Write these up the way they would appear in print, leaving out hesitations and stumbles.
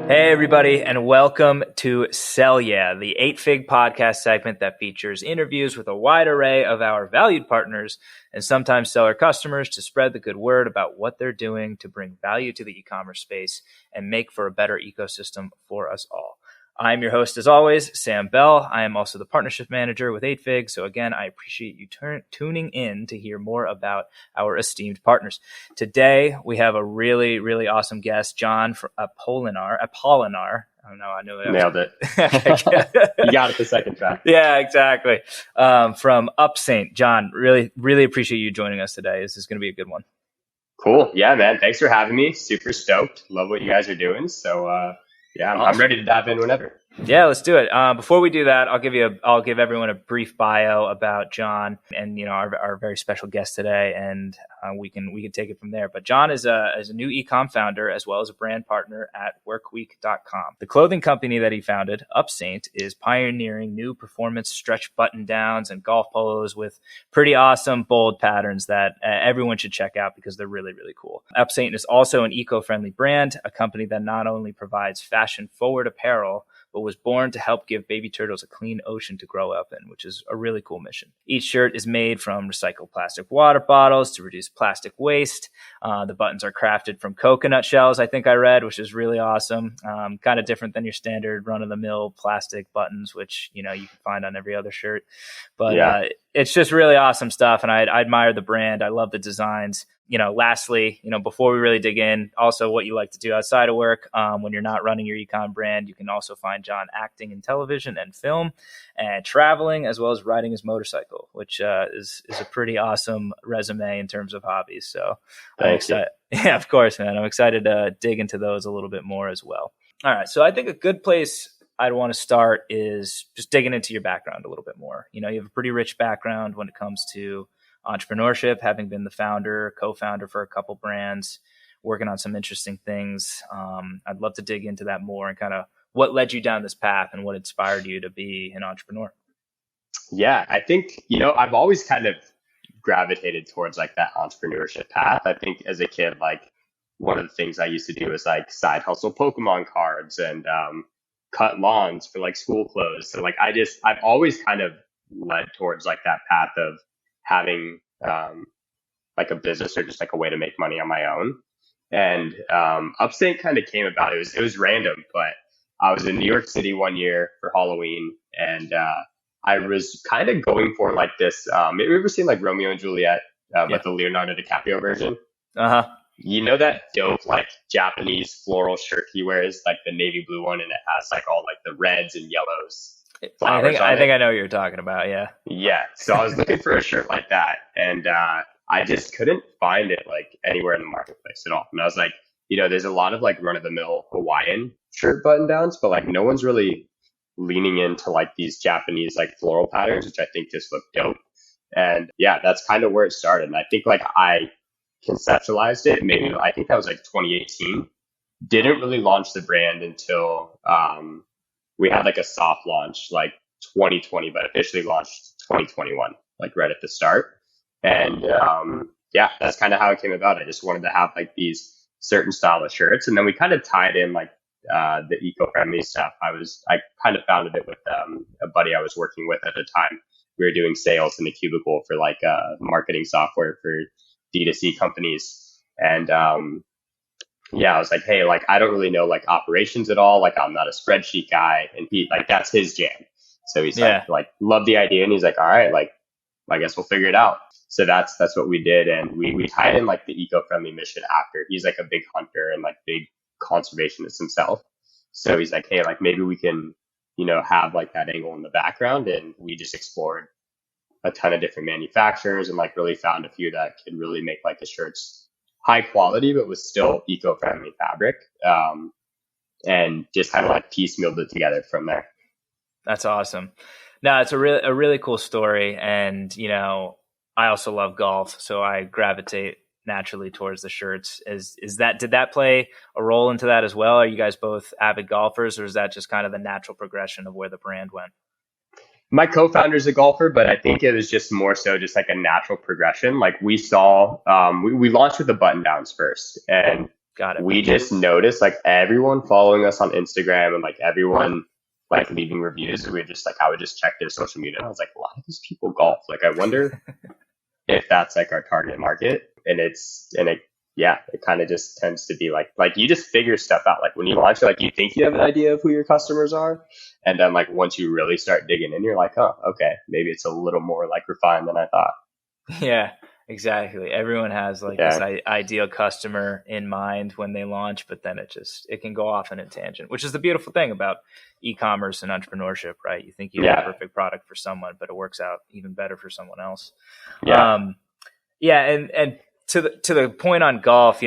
Hey, everybody, and welcome to Sell Yeah, the 8-Fig podcast segment that features interviews with a wide array of our valued partners and sometimes seller customers to spread the good word about what they're doing to bring value to the e-commerce space and make for a better ecosystem for us all. I'm your host, as always, Sam Bell. I am also the partnership manager with 8-Fig. So again, I appreciate you tuning in to hear more about our esteemed partners. Today, we have a really, really awesome guest, John Apolinar. I know that. Nailed it. You got it the second try. Yeah, exactly. From UPSAINT. John, really, really appreciate you joining us today. This is going to be a good one. Cool. Yeah, man. Thanks for having me. Super stoked. Love what you guys are doing. So, yeah, I'm ready to dive in whenever. Yeah, let's do it. Before we do that, I'll give everyone a brief bio about John and our very special guest today, and we can take it from there. But John is a new e-com founder as well as a brand partner at workweek.com. The clothing company that he founded, UPSAINT, is pioneering new performance stretch button downs and golf polos with pretty awesome bold patterns that everyone should check out because they're really, really cool. UPSAINT is also an eco-friendly brand, a company that not only provides fashion-forward apparel, but was born to help give baby turtles a clean ocean to grow up in, which is a really cool mission. Each shirt is made from recycled plastic water bottles to reduce plastic waste. The buttons are crafted from coconut shells, I think I read, which is really awesome. Kind of different than your standard run-of-the-mill plastic buttons, which you can find on every other shirt. But yeah. It's just really awesome stuff, and I admire the brand. I love the designs. Lastly, before we really dig in, also what you like to do outside of work, when you're not running your e-com brand, you can also find John acting in television and film and traveling, as well as riding his motorcycle, which is a pretty awesome resume in terms of hobbies. So I'm excited. Yeah, of course, man. I'm excited to dig into those a little bit more as well. All right. So I think a good place I'd want to start is just digging into your background a little bit more. You have a pretty rich background when it comes to entrepreneurship, having been the co-founder for a couple brands, working on some interesting things. I'd love to dig into that more and kind of what led you down this path and what inspired you to be an entrepreneur. Yeah, I think, I've always kind of gravitated towards like that entrepreneurship path. I think as a kid, like one of the things I used to do is like side hustle Pokemon cards and cut lawns for like school clothes. So like I've always kind of led towards like that path of having like a business or just like a way to make money on my own. And UPSAINT kind of came about. It was random, but I was in New York City one year for Halloween, and I was kind of going for like this. Have you ever seen like Romeo and Juliet, but the Leonardo DiCaprio version? That dope like Japanese floral shirt he wears, like the navy blue one, and it has like all like the reds and yellows. I think I know what you're talking about. Yeah. Yeah. So I was looking for a shirt like that, and I just couldn't find it like anywhere in the marketplace at all. And I was like, there's a lot of like run-of-the-mill Hawaiian shirt button downs, but like no one's really leaning into like these Japanese like floral patterns, which I think just look dope. And yeah, that's kind of where it started. And I think like I conceptualized it. Maybe I think that was like 2018. Didn't really launch the brand until we had like a soft launch like 2020, but officially launched 2021, like right at the start. And yeah, that's kind of how it came about. I just wanted to have like these certain style of shirts, and then we kind of tied in like the eco-friendly stuff. I kind of founded it with a buddy I was working with at the time. We were doing sales in the cubicle for like marketing software for DTC companies. And yeah, I was like, hey, like I don't really know like operations at all. Like I'm not a spreadsheet guy, and he like that's his jam. So he's like love the idea, and he's like, all right, like I guess we'll figure it out. So that's what we did, and we tied in like the eco-friendly mission after. He's like a big hunter and like big conservationist himself. So he's like, hey, like maybe we can, have like that angle in the background, and we just explored a ton of different manufacturers and like really found a few that could really make like the shirts high quality, but was still eco-friendly fabric. And just kind of like piecemealed it together from there. That's awesome. No, it's a really cool story. And, I also love golf, so I gravitate naturally towards the shirts. Did that play a role into that as well? Are you guys both avid golfers, or is that just kind of the natural progression of where the brand went? My co-founder's a golfer, but I think it was just more so just like a natural progression. Like we saw, we launched with the button downs first, and Got it. we just noticed like everyone following us on Instagram and like everyone like leaving reviews. We were just like, I would just check their social media. And I was like, a lot of these people golf. Like, I wonder if that's like our target market. And yeah, it kind of just tends to be like you just figure stuff out. Like when you launch, like you think you have an idea of who your customers are. And then like once you really start digging in, you're like, oh, okay, maybe it's a little more like refined than I thought. Yeah, exactly. Everyone has like this Yeah. ideal customer in mind when they launch, but then it can go off in a tangent, which is the beautiful thing about e-commerce and entrepreneurship, right? You think you have the Yeah. perfect product for someone, but it works out even better for someone else. Yeah. Um, yeah, and to the point on golf,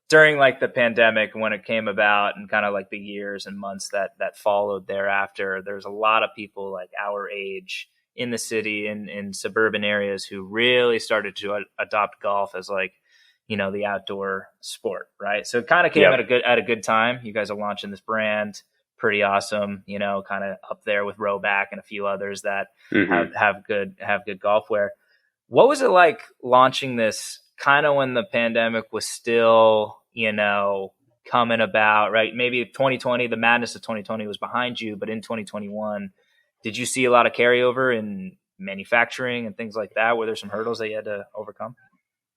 during like the pandemic when it came about and kind of like the years and months that followed thereafter, there's a lot of people like our age in the city and in suburban areas who really started to adopt golf as like the outdoor sport, right? So it kind of came Yep. at a good time. You guys are launching this brand, pretty awesome, kind of up there with Rowback and a few others that Hmm. have good golf wear. What was it like launching this kind of when the pandemic was still, coming about, right? Maybe 2020, the madness of 2020 was behind you, but in 2021, did you see a lot of carryover in manufacturing and things like that? Were there some hurdles that you had to overcome?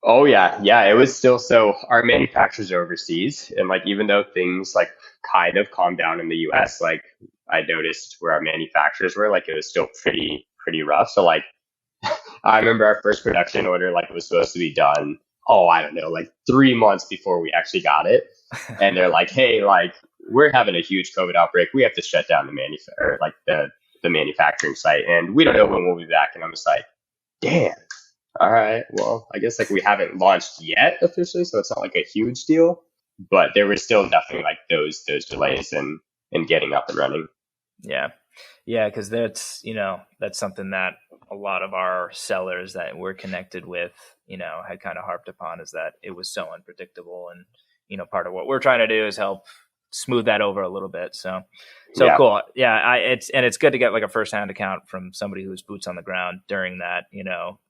Oh yeah, yeah. It was still so our manufacturers are overseas, and like even though things like kind of calmed down in the U.S., like I noticed where our manufacturers were, like it was still pretty rough. So like I remember our first production order, like it was supposed to be done. Oh, I don't know, like 3 months before we actually got it, and they're like, "Hey, like we're having a huge COVID outbreak. We have to shut down the manufacturing site, and we don't know when we'll be back." And I'm just like, "Damn." All right. Well, I guess like we haven't launched yet officially, so it's not like a huge deal, but there were still definitely like those delays in getting up and running. Yeah. Yeah, because that's something that a lot of our sellers that we're connected with, had kind of harped upon, is that it was so unpredictable. And, part of what we're trying to do is help smooth that over a little bit. So Yeah. cool. Yeah. It's good to get like a firsthand account from somebody who's boots on the ground during that,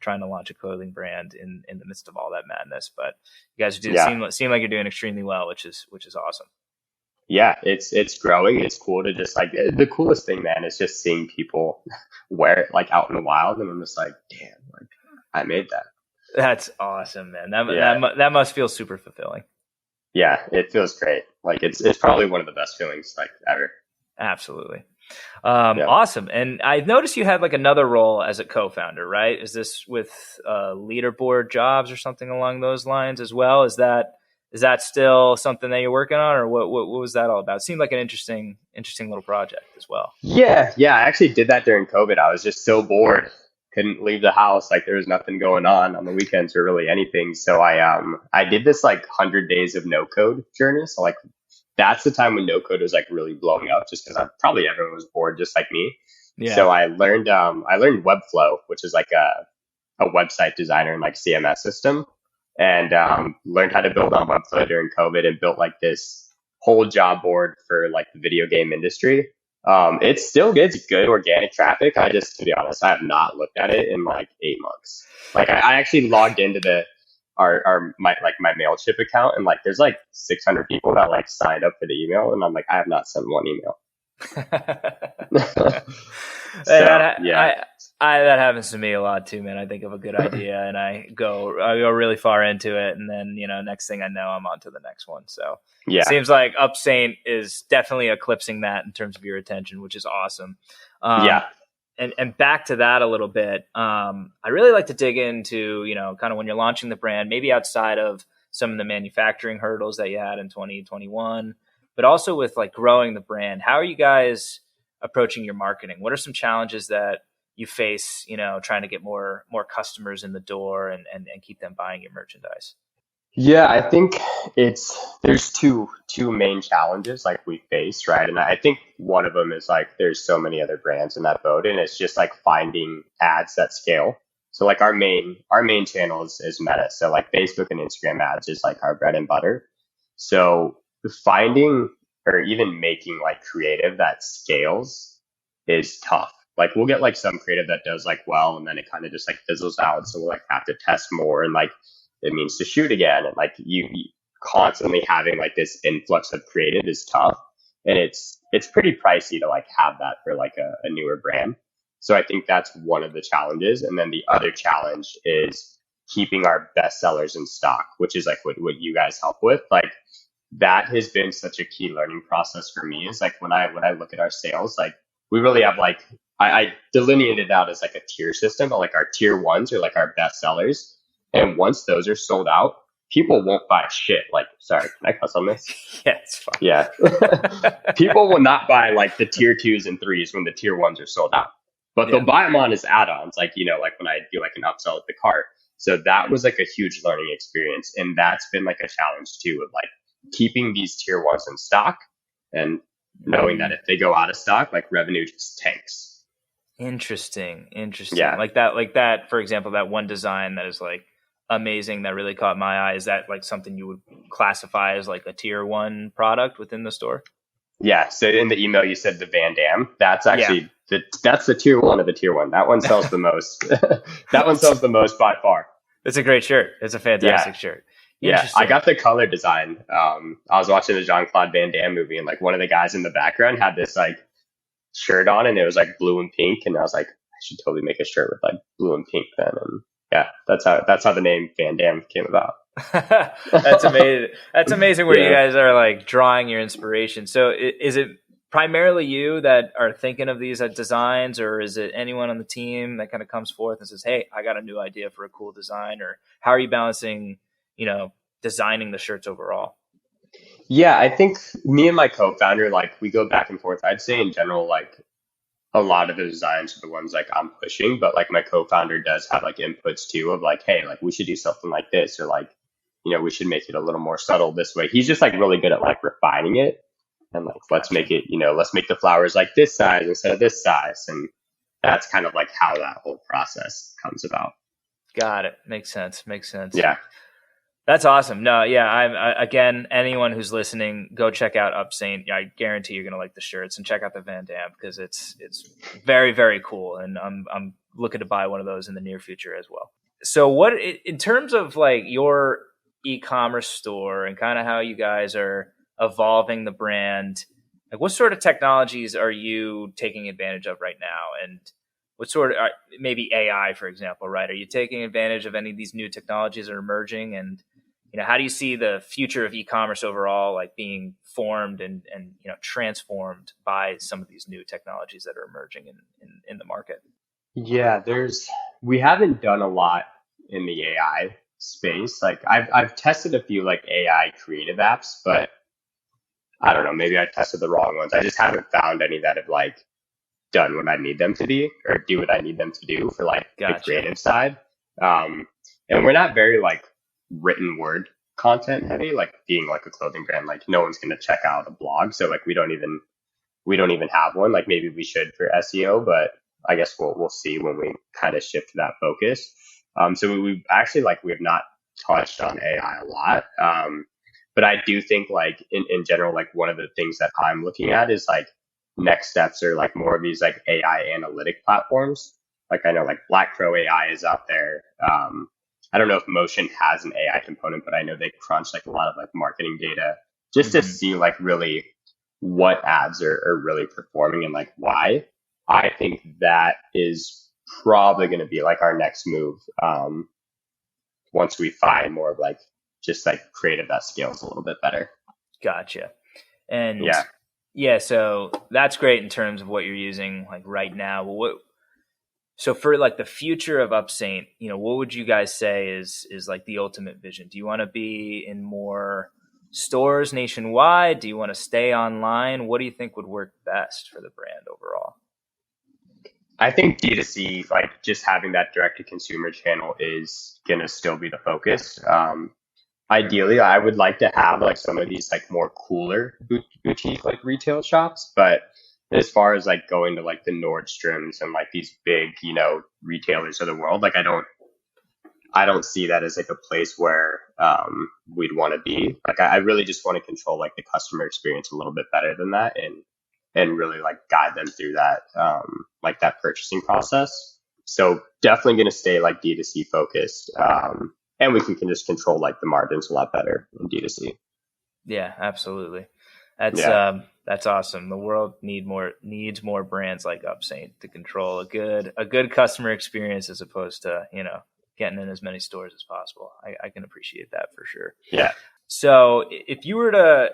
trying to launch a clothing brand in the midst of all that madness. But you guys do Yeah. seem like you're doing extremely well, which is awesome. Yeah. It's growing. It's cool to just like the coolest thing, man, is just seeing people wear it like out in the wild, and I'm just like, damn, like I made that. That's awesome, man. That, Yeah. that, that must feel super fulfilling. Yeah. It feels great. Like it's probably one of the best feelings like ever. Absolutely. Yeah. Awesome. And I noticed you had like another role as a co-founder, right? Is this with leaderboard jobs or something along those lines as well? Is that still something that you're working on, or what was that all about? It seemed like an interesting little project as well. Yeah, yeah, I actually did that during COVID. I was just so bored, couldn't leave the house. Like there was nothing going on the weekends or really anything. So I did this like 100 days of no code journey. So like that's the time when no code was like really blowing up, just because probably everyone was bored just like me. Yeah. So I learned Webflow, which is like a website designer and like CMS system, and learned how to build on Webflow during COVID and built like this whole job board for like the video game industry. It still gets good organic traffic. I just, to be honest, I have not looked at it in like 8 months. Like I actually logged into my Mailchimp account, and like there's like 600 people that like signed up for the email, and I'm like, I have not sent one email. Hey, So yeah, that happens to me a lot too, man. I think of a good idea and I go really far into it, and then next thing I know, I'm on to the next one. So it yeah, seems like UpSaint is definitely eclipsing that in terms of your attention, which is awesome. Um, yeah, and back to that a little bit. I really like to dig into kind of when you're launching the brand, maybe outside of some of the manufacturing hurdles that you had in 2021, but also with like growing the brand. How are you guys approaching your marketing? What are some challenges that you face, trying to get more customers in the door and keep them buying your merchandise? yeah. I think there's two main challenges like we face, right? And I think one of them is like there's so many other brands in that boat, and it's just like finding ads that scale. So like our main channel is Meta. So like Facebook and Instagram ads is like our bread and butter. So finding or even making like creative that scales is tough. Like we'll get like some creative that does like well, and then it kind of just like fizzles out. So we'll like have to test more, and like it means to shoot again. And like constantly having like this influx of creative is tough, and it's pretty pricey to like have that for like a newer brand. So I think that's one of the challenges. And then the other challenge is keeping our best sellers in stock, which is like what you guys help with. Like that has been such a key learning process for me. Is like when I look at our sales, like we really have like I delineated out as like a tier system, but like our tier ones are like our best sellers. And once those are sold out, people won't buy shit. Like, sorry, can I cuss on this? Yeah, it's fine. Yeah. People will not buy like the tier twos and threes when the tier ones are sold out, but they'll buy them on as add-ons. Like, like when I do like an upsell at the cart. So that was like a huge learning experience. And that's been like a challenge too, of like keeping these tier ones in stock and knowing that if they go out of stock, like revenue just tanks. Interesting. Yeah. Like that, for example, that one design that is like amazing that really caught my eye. Is that like something you would classify as like a tier one product within the store? Yeah. So in the email you said the Van Damme. That's actually that's the tier one of the tier one. That one sells the most. That one sells the most by far. It's a great shirt. It's a fantastic shirt. Yeah, I got the color design. I was watching the Jean-Claude Van Damme movie, and like one of the guys in the background had this like shirt on, and it was like blue and pink, and I was like, I should totally make a shirt with like blue and pink then. And yeah, that's how the name Van Damme came about. That's amazing. That's amazing where you guys are like drawing your inspiration. So is it primarily you that are thinking of these designs, or is it anyone on the team that kind of comes forth and says, hey, I got a new idea for a cool design? Or how are you balancing, designing the shirts overall? Yeah, I think me and my co-founder, like we go back and forth. I'd say in general, like a lot of the designs are the ones like I'm pushing, but like my co-founder does have like inputs too of like, hey, like we should do something like this, or like, we should make it a little more subtle this way. He's just like really good at like refining it and like, let's make it, let's make the flowers like this size instead of this size. And that's kind of like how that whole process comes about. Got it. Makes sense. Yeah. That's awesome. No, yeah. Again, anyone who's listening, go check out UPSAINT. I guarantee you're going to like the shirts, and check out the Van Damme because it's very, very cool. And I'm looking to buy one of those in the near future as well. So what, in terms of like your e-commerce store and kind of how you guys are evolving the brand, like what sort of technologies are you taking advantage of right now? And what sort of, maybe AI, for example, right? Are you taking advantage of any of these new technologies that are emerging? And, how do you see the future of e-commerce overall, like being formed and transformed by some of these new technologies that are emerging in the market? Yeah, we haven't done a lot in the AI space. Like I've tested a few like AI creative apps, but I don't know, maybe I tested the wrong ones. I just haven't found any that have like done what I need them to be or do what I need them to do for like the creative side. And we're not very like written word content heavy, like being like a clothing brand. Like no one's going to check out a blog. So like we don't even have one. Like maybe we should for SEO, but I guess we'll see when we kind of shift that focus. So we actually like we have not touched on AI a lot. But I do think like in general, like one of the things that I'm looking at is like next steps are like more of these like AI analytic platforms. Like I know like Black Crow AI is out there. I don't know if Motion has an AI component, but I know they crunch like a lot of like marketing data just to see like really what ads are really performing and like why. I think that is probably going to be like our next move once we find more of like just like creative that scales a little bit better. Gotcha. And yeah, so that's great in terms of what you're using like right now. So for like the future of UPSAINT, what would you guys say is like the ultimate vision? Do you want to be in more stores nationwide? Do you want to stay online? What do you think would work best for the brand overall? I think D2C, like just having that direct to consumer channel is going to still be the focus. Ideally, I would like to have like some of these like more cooler boutique like retail shops, but as far as like going to like the Nordstroms and like these big, retailers of the world, like I don't see that as like a place where we'd want to be. Like I really just want to control like the customer experience a little bit better than that and really like guide them through that like that purchasing process. So definitely going to stay like D2C focused. and we can just control like the margins a lot better in D2C. Yeah, absolutely. Yeah. That's awesome. The world needs more brands like UPSAINT to control a good customer experience as opposed to, getting in as many stores as possible. I can appreciate that for sure. Yeah. So if you were to,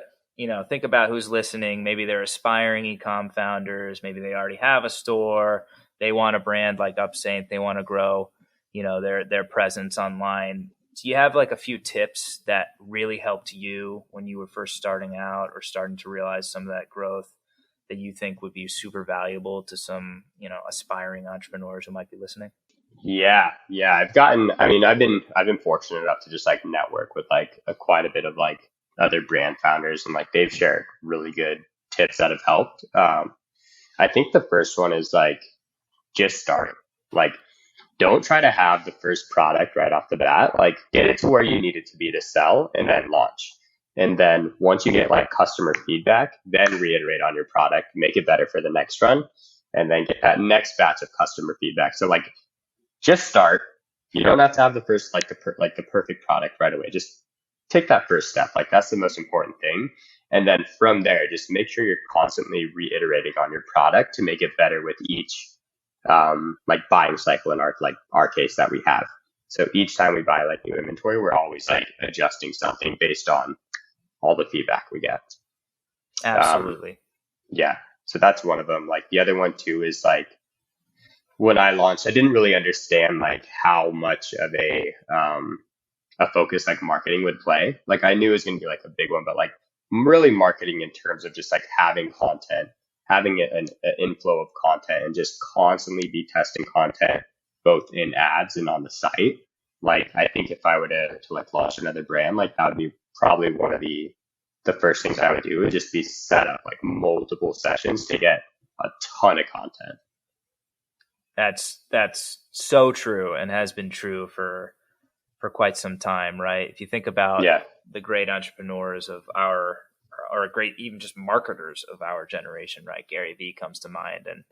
think about who's listening, maybe they're aspiring e-com founders, maybe they already have a store, they want a brand like UPSAINT, they want to grow, their presence online. Do you have like a few tips that really helped you when you were first starting out or starting to realize some of that growth that you think would be super valuable to some, aspiring entrepreneurs who might be listening? Yeah. I've been fortunate enough to just like network with like quite a bit of like other brand founders, and like they've shared really good tips that have helped. I think the first one is like just starting. Like, don't try to have the first product right off the bat. Like, get it to where you need it to be to sell and then launch. And then once you get like customer feedback, then reiterate on your product, make it better for the next run, and then get that next batch of customer feedback. So like, just start. You don't have to have the first the perfect product right away. Just take that first step. Like, that's the most important thing. And then from there, just make sure you're constantly reiterating on your product to make it better with each like buying cycle in our case that we have. So each time we buy like new inventory, we're always like adjusting something based on all the feedback we get. Absolutely. Yeah. So that's one of them. Like, the other one too is like, when I launched, I didn't really understand like how much of a focus like marketing would play. Like, I knew it was going to be like a big one, but like really marketing in terms of just like having content, having an inflow of content, and just constantly be testing content both in ads and on the site. Like, I think if I were to like launch another brand, like that would be probably one of the first things I would do, would just be set up like multiple sessions to get a ton of content. That's so true and has been true for quite some time, right? If you think about the great entrepreneurs of our, or great even just marketers of our generation, right? Gary Vee comes to mind, and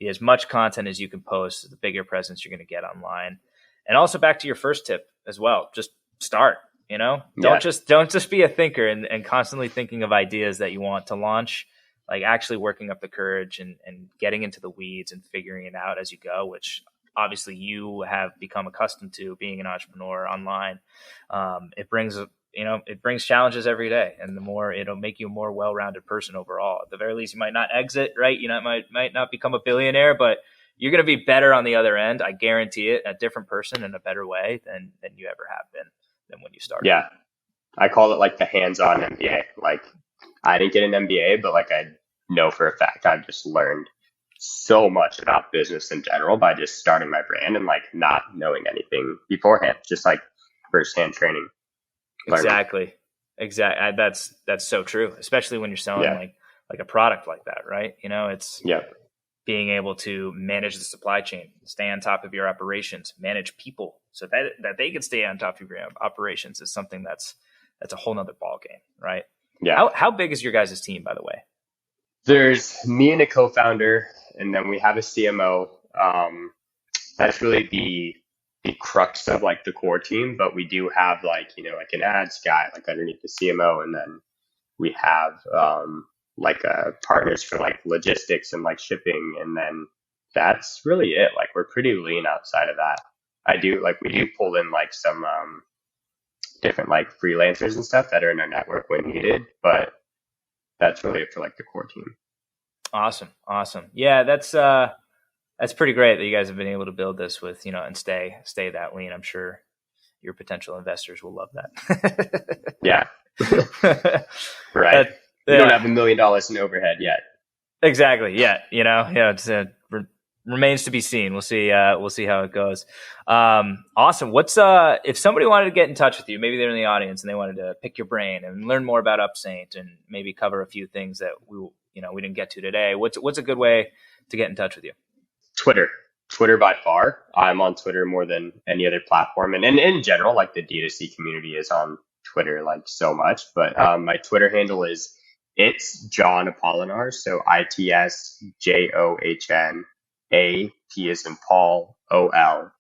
as much content as you can post, the bigger presence you're going to get online. And also back to your first tip as well, just start. Don't just be a thinker and constantly thinking of ideas that you want to launch. Like, actually working up the courage and getting into the weeds and figuring it out as you go, which obviously you have become accustomed to being an entrepreneur online. It brings challenges every day, and the more, it'll make you a more well-rounded person overall. At the very least, you might not exit, right? Might not become a billionaire, but you're going to be better on the other end. I guarantee it, a different person in a better way than you ever have been than when you started. Yeah. I call it like the hands-on MBA. Like, I didn't get an MBA, but like, I know for a fact I've just learned so much about business in general by just starting my brand and like not knowing anything beforehand, just like firsthand training. Exactly. That's so true, especially when you're selling like a product like that, right? It's being able to manage the supply chain, stay on top of your operations, manage people so that they can stay on top of your operations is something that's a whole nother ball game, right? Yeah. How big is your guys' team, by the way? There's me and a co-founder, and then we have a CMO. That's really the crux of like the core team, but we do have like an ads guy like underneath the CMO, and then we have partners for like logistics and like shipping, and then that's really it. Like, we're pretty lean outside of that. We do pull in like some different like freelancers and stuff that are in our network when needed, but that's really it for like the core team. Awesome. Yeah, that's pretty great that you guys have been able to build this with, and stay that lean. I'm sure your potential investors will love that. Yeah. Right. We don't have $1 million in overhead yet. Exactly. Yeah. It's remains to be seen. We'll see how it goes. Awesome. What's if somebody wanted to get in touch with you, maybe they're in the audience and they wanted to pick your brain and learn more about UPSAINT and maybe cover a few things that we didn't get to today. What's a good way to get in touch with you? Twitter by far. I'm on Twitter more than any other platform, and in general, like the DTC community is on Twitter like so much. But my Twitter handle is it's John Apolinar, so ITSJOHN. A P as in Paul, OLINAR.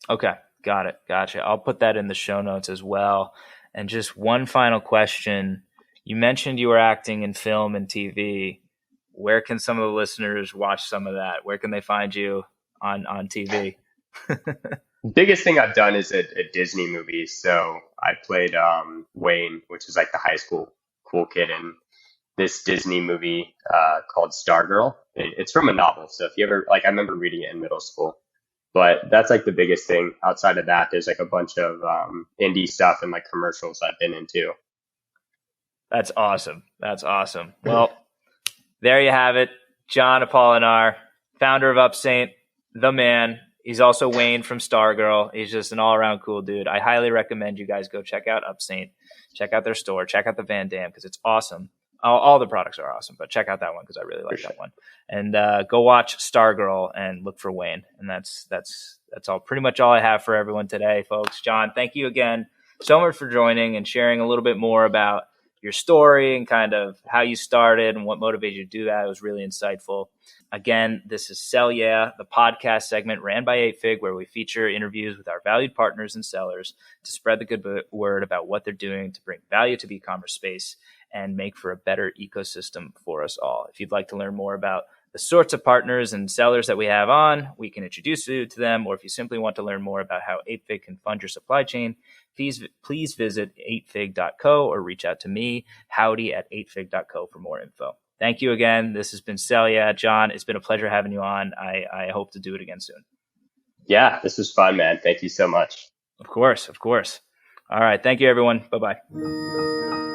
Okay. Got it. Gotcha. I'll put that in the show notes as well. And just one final question. You mentioned you were acting in film and TV. Where can some of the listeners watch some of that? Where can they find you on TV? Biggest thing I've done is a Disney movie. So I played Wayne, which is like the high school cool kid in this Disney movie called Stargirl. It's from a novel. So if you ever, like, I remember reading it in middle school. But that's like the biggest thing. Outside of that, there's like a bunch of indie stuff and like commercials I've been into. That's awesome. That's awesome. Well, there you have it. John Apolinar, founder of UPSAINT, the man. He's also Wayne from Stargirl. He's just an all-around cool dude. I highly recommend you guys go check out UPSAINT, check out their store, check out the Van Dam because it's awesome. All the products are awesome, but check out that one because I really like that one. And go watch Stargirl and look for Wayne. And that's all pretty much all I have for everyone today, folks. John, thank you again so much for joining and sharing a little bit more about your story and kind of how you started and what motivated you to do that. It was really insightful. Again, this is Sell Yeah, the podcast segment ran by 8Fig, where we feature interviews with our valued partners and sellers to spread the good word about what they're doing to bring value to the e-commerce space and make for a better ecosystem for us all. If you'd like to learn more about the sorts of partners and sellers that we have on, we can introduce you to them. Or if you simply want to learn more about how 8Fig can fund your supply chain, please visit 8fig.co or reach out to me, Howdy at 8fig.co for more info. Thank you again. This has been Celia. John, it's been a pleasure having you on. I hope to do it again soon. Yeah, this was fun, man. Thank you so much. Of course. All right. Thank you, everyone. Bye-bye.